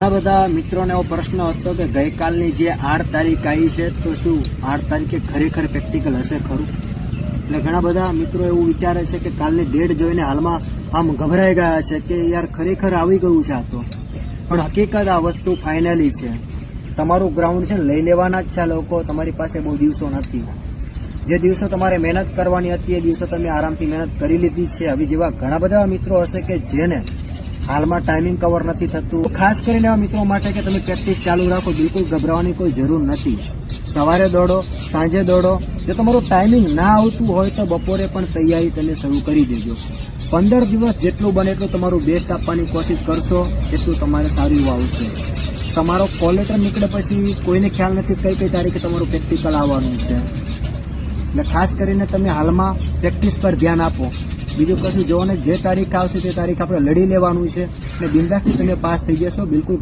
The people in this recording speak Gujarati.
ઘણા બધા મિત્રોને એવો પ્રશ્ન હતો કે ગઈકાલની જે 8 તારીખ આવી છે તો શું 8 તારીખે ખરેખર પ્રેક્ટિકલ હશે ખરું? એટલે ઘણા બધા મિત્રો એવું વિચારે છે કે કાલની ડેટ જોઈને હાલમાં આમ ગભરાઈ ગયા છે કે યાર ખરેખર આવી ગયું છે આ તો. પણ હકીકત આ વસ્તુ ફાઇનલી છે. તમારું ગ્રાઉન્ડ છે લઈ લેવાના જ છે લોકો. તમારી પાસે બહુ દિવસો નથી. જે દિવસો તમારે મહેનત કરવાની હતી એ દિવસો તમે આરામથી મહેનત કરી લીધી છે. હવે જેવા ઘણા બધા મિત્રો હશે કે જેને હાલમાં ટાઈમિંગ કવર નથી થતું. ખાસ કરીને એવા મિત્રો માટે કે તમે પ્રેક્ટિસ ચાલુ રાખો. બિલકુલ ગભરાવાની કોઈ જરૂર નથી. સવારે દોડો, સાંજે દોડો. જો તમારું ટાઈમિંગ ના આવતું હોય તો બપોરે પણ તૈયારી તમે શરૂ કરી દેજો. 15 દિવસ જેટલું બને એટલું તમારું બેસ્ટ આપવાની કોશિશ કરશો એટલું તમારે સારું એવું આવશે. તમારો કોલ લેટર નીકળે પછી કોઈને ખ્યાલ નથી કઈ તારીખે તમારું પ્રેક્ટિકલ આવવાનું છે. એટલે ખાસ કરીને તમે હાલમાં પ્રેક્ટિસ પર ધ્યાન આપો. બીજું કશું જોવો ને, જે તારીખ આવશે તે તારીખ આપણે લડી લેવાનું છે અને બિંદાસથી તમે પાસ થઈ જશો. બિલકુલ